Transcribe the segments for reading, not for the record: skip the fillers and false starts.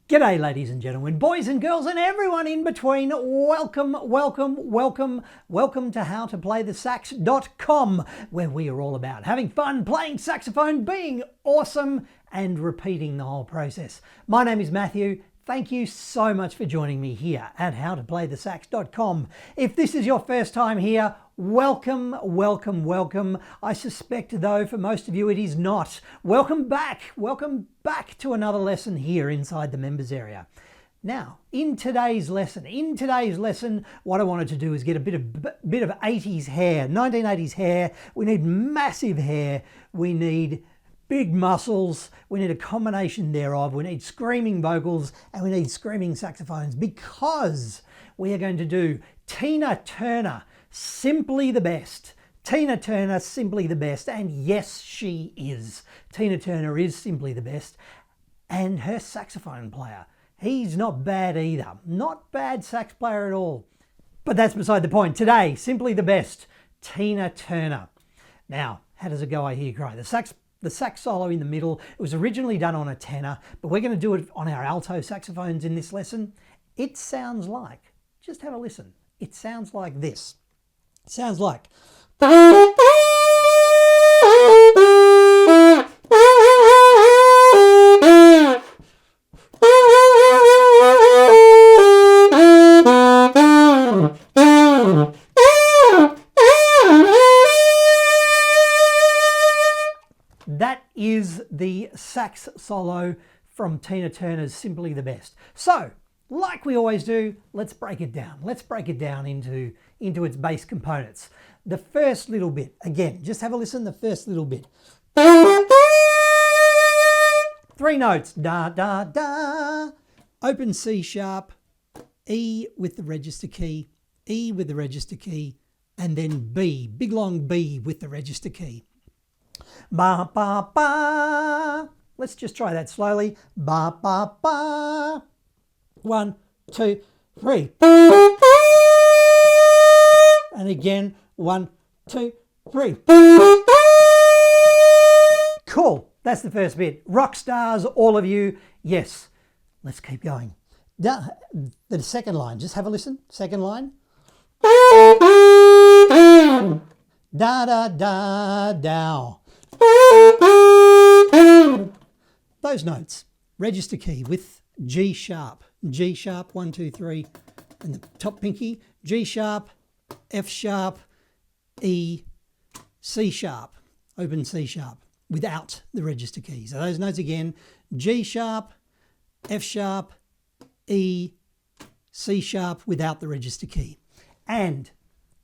G'day ladies and gentlemen, boys and girls and everyone in between. Welcome to howtoplaythesax.com, where we are all about having fun, playing saxophone, being awesome and repeating the whole process. My name is Matthew. Thank you so much for joining me here at howtoplaythesax.com. If this is your first time here, welcome. I suspect though for most of you it is not. Welcome back to another lesson here inside the members area. Now, in today's lesson, what I wanted to do is get a bit of 80s hair, 1980s hair. We need massive hair. We need big muscles, we need a combination thereof, we need screaming vocals and we need screaming saxophones, because we are going to do Tina Turner, Simply the Best. Tina Turner, Simply the Best, and yes, she is. Tina Turner is simply the best, and her saxophone player, he's not bad either. Not bad sax player at all. But that's beside the point. Today, Simply the Best, Tina Turner. Now, how does it go, I hear you cry? The sax solo in the middle, it was originally done on a tenor, but we're going to do it on our alto saxophones in this lesson. It sounds like, just have a listen, it sounds like this. It sounds like... That is the sax solo from Tina Turner's Simply the Best. So, like we always do, let's break it down. Let's break it down into its bass components. The first little bit, again, just have a listen, the first little bit. 3 notes, da, da, da, open C sharp, E with the register key, E with the register key, and then B, big long B with the register key. Ba, ba, ba. Let's just try that slowly. Ba, ba, ba. 1, 2, 3. And again, 1, 2, 3. Cool. That's the first bit. Rock stars, all of you. Yes. Let's keep going. The second line. Just have a listen. Second line. Da, da, da, dow. Those notes, register key with G sharp, 1, 2, 3, and the top pinky, G sharp, F sharp, E, C sharp, open C sharp, without the register key. So those notes again, G sharp, F sharp, E, C sharp, without the register key. And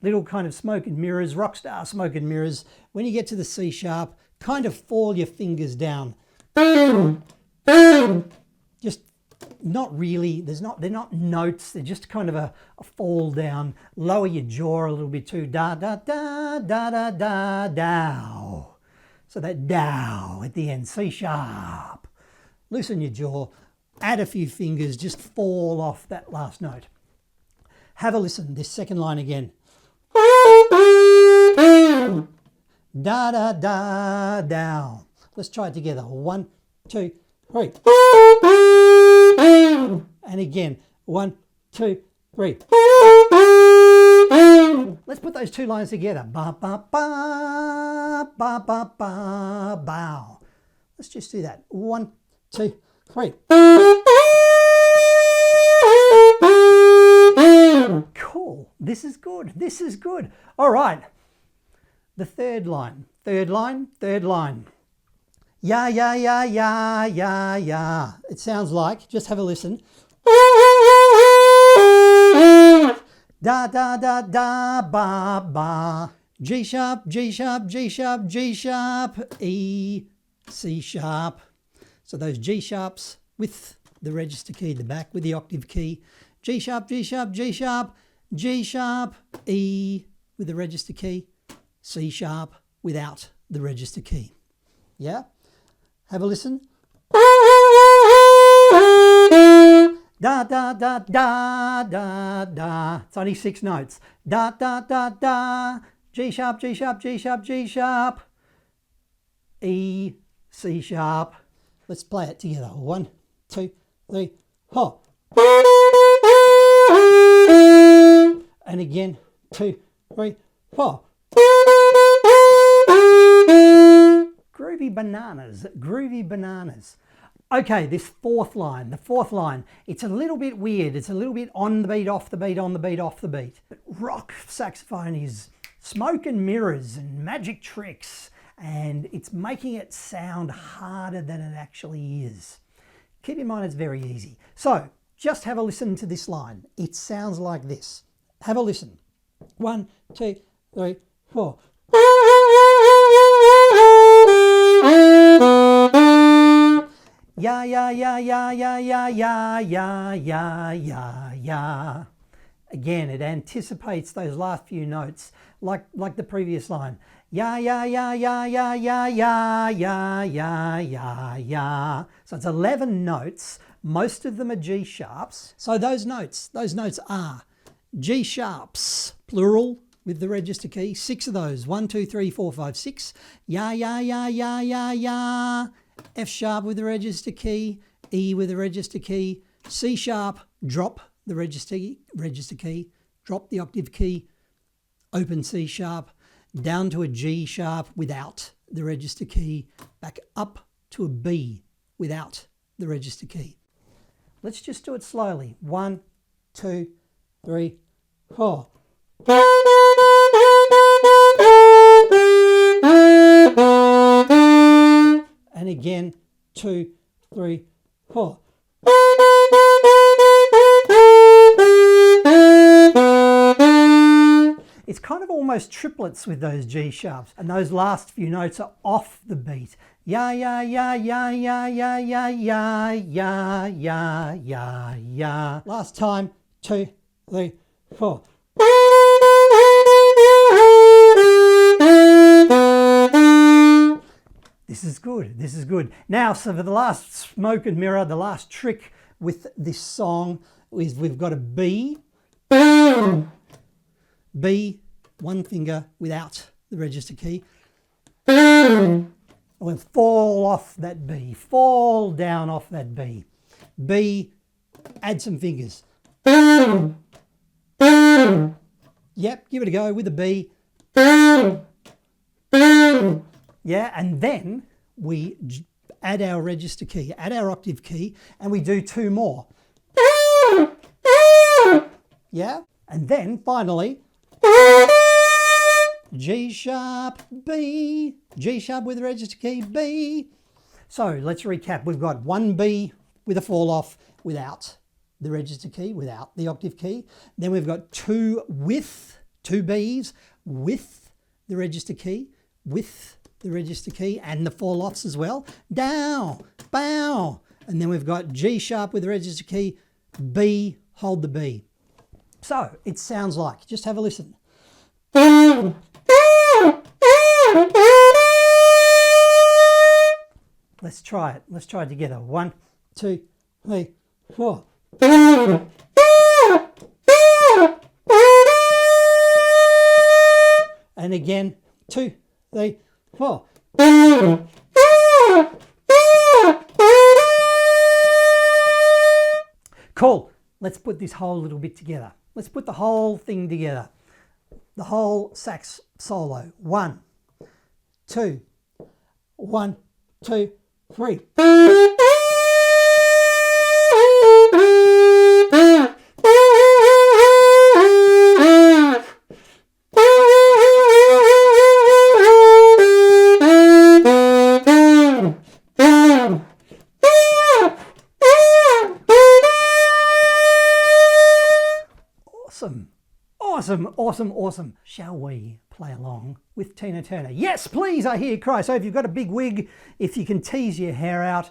little kind of smoke and mirrors, rock star smoke and mirrors, when you get to the C sharp, kind of fall your fingers down. Just not really, they're not notes, they're just kind of a fall down. Lower your jaw a little bit too. Da, da, da, da, da, da, dow. So that dow at the end, C sharp. Loosen your jaw, add a few fingers, just fall off that last note. Have a listen, this second line again. Da, da, da, dow. Let's try it together. 1, 2, 3. And again, 1, 2, 3. Let's put those two lines together. Ba, ba, ba, ba, ba, ba, bow. Let's just do that. 1, 2, 3. Cool. This is good. This is good. All right. The third line. Ya, ya, ya, ya, ya, ya. It sounds like, just have a listen. Da, da, da, da, ba, ba. G sharp, G sharp, G sharp, G sharp, E, C sharp. So those G sharps with the register key, the back with the octave key. G sharp, G sharp, G sharp, G sharp, E with the register key, C sharp without the register key. Yeah? Have a listen. Da da da da da da. It's only 6 notes. Da da da da. G sharp, G sharp, G sharp, G sharp. E, C sharp. Let's play it together. 1, 2, 3, ho. And again, 2, 3, ho. Groovy bananas, groovy bananas. Okay, this fourth line, the fourth line, it's a little bit weird. It's a little bit on the beat, off the beat, on the beat, off the beat. But rock saxophone is smoke and mirrors and magic tricks, and it's making it sound harder than it actually is. Keep in mind it's very easy. So just have a listen to this line. It sounds like this. Have a listen. 1, 2, 3, 4. Ya ya ya ya ya ya ya ya ya ya ya. Again, it anticipates those last few notes like the previous line. Ya ya ya ya ya ya ya ya ya ya ya. So it's 11 notes. Most of them are G sharps. So those notes are G sharps, plural, with the register key. 6 of those. 1, 2, 3, 4, 5, 6. Ya ya ya ya ya ya. F sharp with the register key, E with the register key, C sharp, drop the register key, drop the octave key, open C sharp, down to a G sharp without the register key, back up to a B without the register key. Let's just do it slowly. 1, 2, 3, 4. And again, 2, 3, 4. It's kind of almost triplets with those G sharps, and those last few notes are off the beat. Ya ya ya ya ya ya ya ya ya ya ya ya. Last time, 2, 3, 4. This is good, this is good. Now, so for the last smoke and mirror, the last trick with this song is we've got a B, B, one finger without the register key. We'll fall off that B, fall down off that B. B, add some fingers. Yep, give it a go with a B. Yeah, and then we add our register key, add our octave key, and we do 2 more. Yeah, and then finally, G sharp, B, G sharp with register key, B. So let's recap. We've got 1 B with a fall off without the register key, without the octave key. Then we've got 2 Bs with the register key, with the register key and the fall offs as well. Down, bow. And then we've got G sharp with the register key, B, hold the B. So it sounds like, just have a listen. Let's try it. Let's try it together. 1, 2, 3, 4. And again, 2, 3, 4. Cool. Let's put this whole little bit together. Let's put the whole thing together. The whole sax solo. 1, 2, 1, 2, 3. Awesome. Awesome, awesome, awesome. Shall we play along with Tina Turner? Yes, please, I hear you cry. So if you've got a big wig, if you can tease your hair out,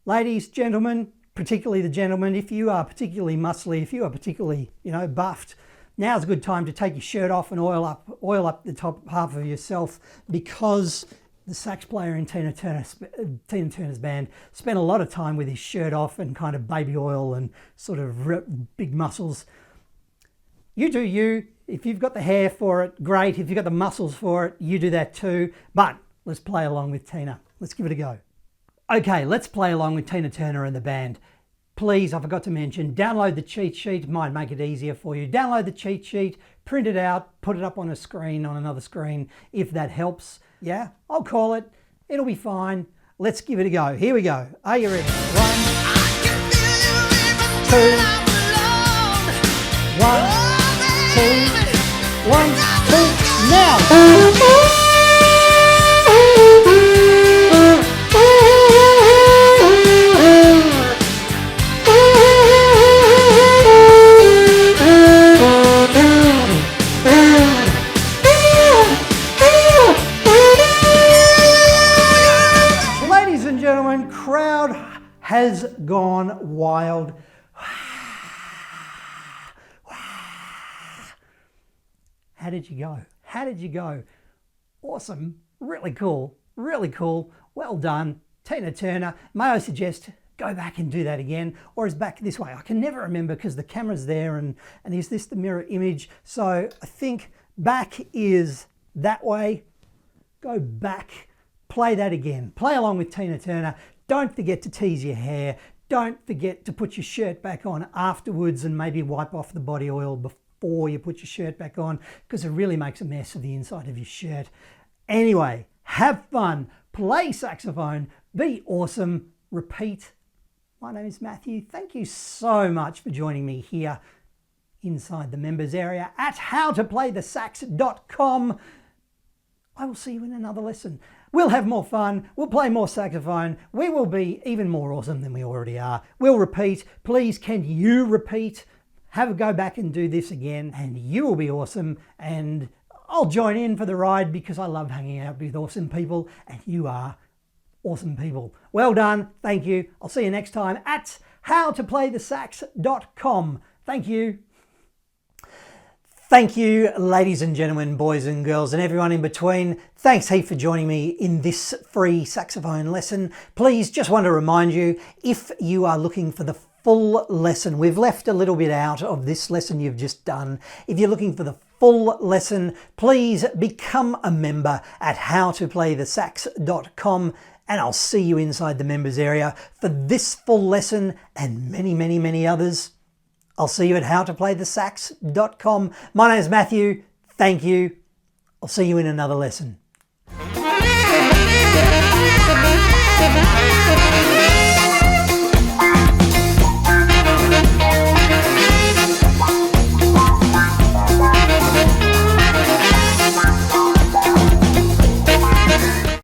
ladies, gentlemen, particularly the gentlemen, if you are particularly muscly, if you are particularly, buffed, now's a good time to take your shirt off and oil up the top half of yourself, because the sax player in Tina Turner's band, spent a lot of time with his shirt off and kind of baby oil and sort of big muscles. You do you. If you've got the hair for it, great. If you've got the muscles for it, you do that too. But let's play along with Tina. Let's give it a go. Okay, let's play along with Tina Turner and the band. Please, I forgot to mention, download the cheat sheet. It might make it easier for you. Download the cheat sheet, print it out, put it up on a screen, on another screen, if that helps. Yeah, I'll call it. It'll be fine. Let's give it a go. Here we go. Are you ready? 1, 2, 1, 2, 1, 2, now! Crowd has gone wild. How did you go? How did you go? Awesome. Really cool. Really cool. Well done. Tina Turner. May I suggest go back and do that again, or is back this way? I can never remember because the camera's there and is this the mirror image? So I think back is that way. Go back. Play that again. Play along with Tina Turner. Don't forget to tease your hair. Don't forget to put your shirt back on afterwards and maybe wipe off the body oil before you put your shirt back on, because it really makes a mess of the inside of your shirt. Anyway, have fun, play saxophone, be awesome, repeat. My name is Matthew. Thank you so much for joining me here inside the members area at howtoplaythesax.com. I will see you in another lesson. We'll have more fun. We'll play more saxophone. We will be even more awesome than we already are. We'll repeat. Please, can you repeat? Have a go back and do this again, and you will be awesome. And I'll join in for the ride because I love hanging out with awesome people, and you are awesome people. Well done. Thank you. I'll see you next time at howtoplaythesax.com. Thank you. Thank you, ladies and gentlemen, boys and girls, and everyone in between. Thanks heap for joining me in this free saxophone lesson. Please, just want to remind you, if you are looking for the full lesson, we've left a little bit out of this lesson you've just done. If you're looking for the full lesson, please become a member at howtoplaythesax.com, and I'll see you inside the members area for this full lesson and many, many, many others. I'll see you at howtoplaythesax.com. My name is Matthew. Thank you. I'll see you in another lesson.